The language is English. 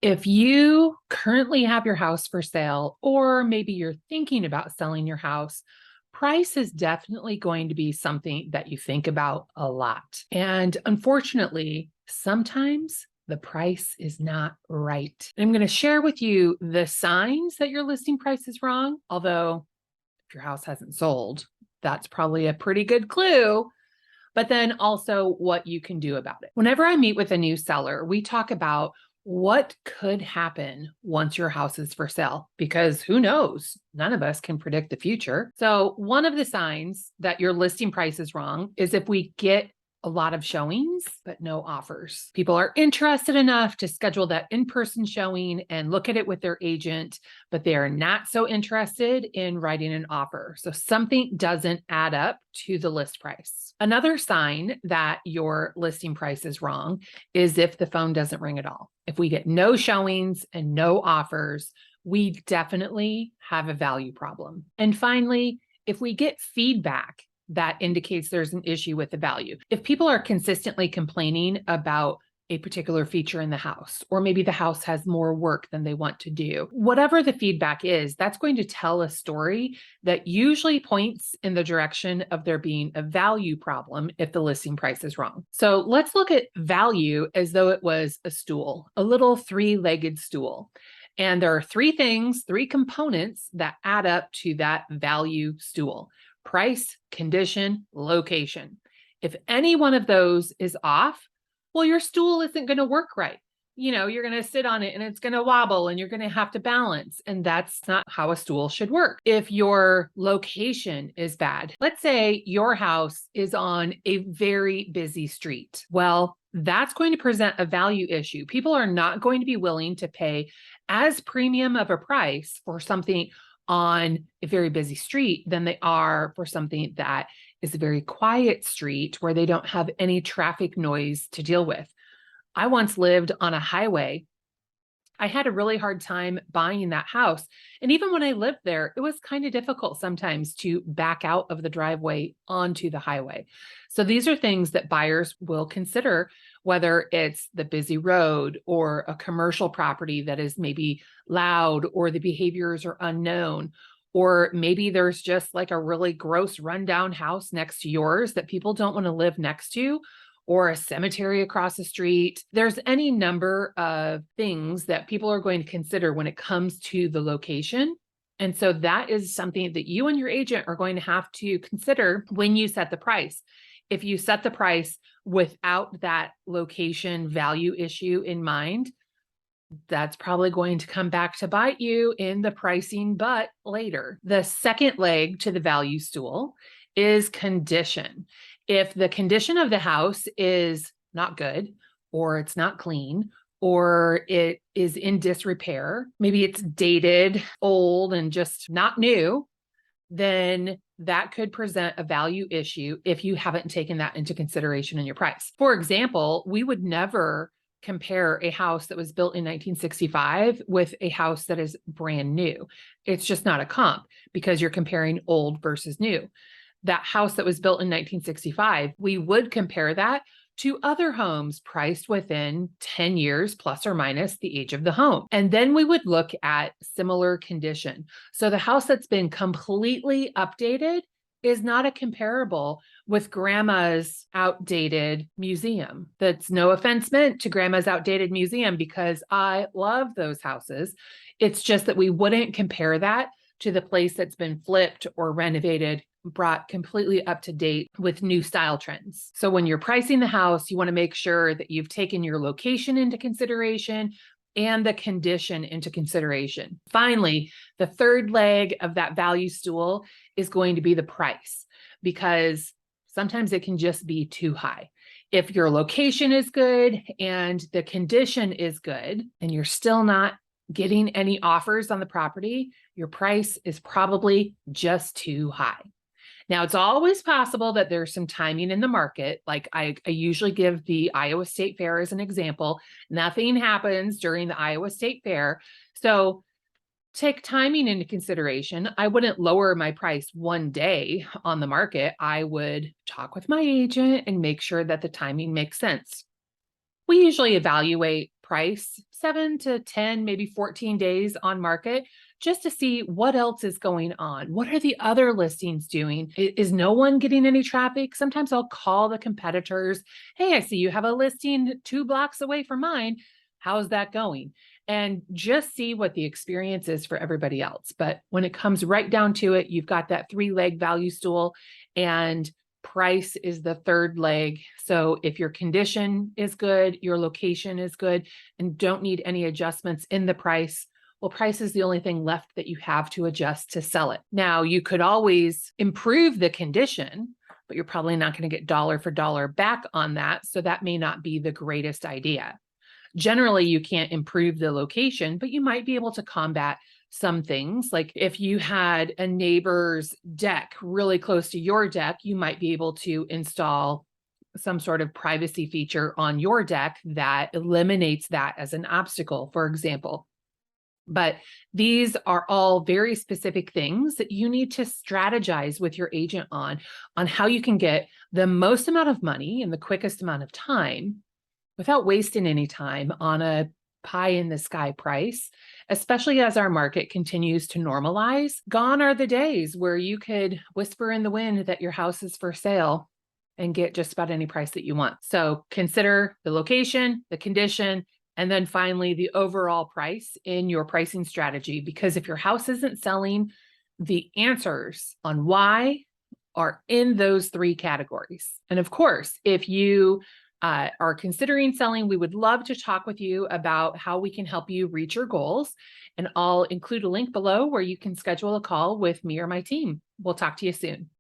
If you currently have your house for sale, or maybe you're thinking about selling your house, price is definitely going to be something that you think about a lot. And unfortunately, sometimes the price is not right. I'm going to share with you the signs that your listing price is wrong. Although, if your house hasn't sold, that's probably a pretty good clue. But then also what you can do about it. Whenever I meet with a new seller, we talk about what could happen once your house is for sale, because who knows? None of us can predict the future. So one of the signs that your listing price is wrong is if we get a lot of showings, but no offers. People are interested enough to schedule that in-person showing and look at it with their agent, but they are not so interested in writing an offer. So something doesn't add up to the list price. Another sign that your listing price is wrong is if the phone doesn't ring at all. If we get no showings and no offers, we definitely have a value problem. And finally, if we get feedback that indicates there's an issue with the value. If people are consistently complaining about a particular feature in the house, or maybe the house has more work than they want to do, whatever the feedback is, that's going to tell a story that usually points in the direction of there being a value problem if the listing price is wrong. So let's look at value as though it was a stool, a little three-legged stool. And there are three components that add up to that value stool: price, condition, location. If any one of those is off, well, your stool isn't going to work right. You're going to sit on it and it's going to wobble and you're going to have to balance. And that's not how a stool should work. If your location is bad, let's say your house is on a very busy street. Well, that's going to present a value issue. People are not going to be willing to pay as premium of a price for something on a very busy street than they are for something that is a very quiet street where they don't have any traffic noise to deal with. I once lived on a highway. I had a really hard time buying that house. And even when I lived there, it was kind of difficult sometimes to back out of the driveway onto the highway. So these are things that buyers will consider, whether it's the busy road or a commercial property that is maybe loud or the behaviors are unknown. Or maybe there's just like a really gross rundown house next to yours that people don't want to live next to, or a cemetery across the street. There's any number of things that people are going to consider when it comes to the location. And so that is something that you and your agent are going to have to consider when you set the price. If you set the price without that location value issue in mind, that's probably going to come back to bite you in the pricing but later. The second leg to the value stool is condition. If the condition of the house is not good, or it's not clean, or it is in disrepair, maybe it's dated, old, and just not new, then that could present a value issue if you haven't taken that into consideration in your price. For example, we would never compare a house that was built in 1965 with a house that is brand new. It's just not a comp because you're comparing old versus new. That house that was built in 1965, we would compare that to other homes priced within 10 years plus or minus the age of the home. And then we would look at similar condition. So the house that's been completely updated is not a comparable with grandma's outdated museum. That's no offense meant to grandma's outdated museum because I love those houses. It's just that we wouldn't compare that to the place that's been flipped or renovated, brought completely up to date with new style trends. So when you're pricing the house, you want to make sure that you've taken your location into consideration and the condition into consideration. Finally, the third leg of that value stool is going to be the price, because sometimes it can just be too high. If your location is good and the condition is good and you're still not getting any offers on the property, your price is probably just too high. Now, it's always possible that there's some timing in the market. Like I usually give the Iowa State Fair as an example. Nothing happens during the Iowa State Fair. So take timing into consideration. I wouldn't lower my price one day on the market. I would talk with my agent and make sure that the timing makes sense. We usually evaluate price 7 to 10, maybe 14 days on market just to see what else is going on. What are the other listings doing? Is no one getting any traffic? Sometimes I'll call the competitors. Hey, I see you have a listing 2 blocks away from mine. How's that going? And just see what the experience is for everybody else. But when it comes right down to it, you've got that 3-leg value stool, and price is the third leg. So if your condition is good, your location is good, and don't need any adjustments in the price, well, price is the only thing left that you have to adjust to sell it. Now, you could always improve the condition, but you're probably not going to get dollar for dollar back on that. So that may not be the greatest idea. Generally, you can't improve the location, but you might be able to combat some things. Like if you had a neighbor's deck really close to your deck, you might be able to install some sort of privacy feature on your deck that eliminates that as an obstacle, for example. But these are all very specific things that you need to strategize with your agent on how you can get the most amount of money in the quickest amount of time without wasting any time on a pie in the sky price, especially as our market continues to normalize. Gone are the days where you could whisper in the wind that your house is for sale and get just about any price that you want. So consider the location, the condition, and then finally the overall price in your pricing strategy. Because if your house isn't selling, the answers on why are in those 3 categories. And of course, if you are considering selling, we would love to talk with you about how we can help you reach your goals. And I'll include a link below where you can schedule a call with me or my team. We'll talk to you soon.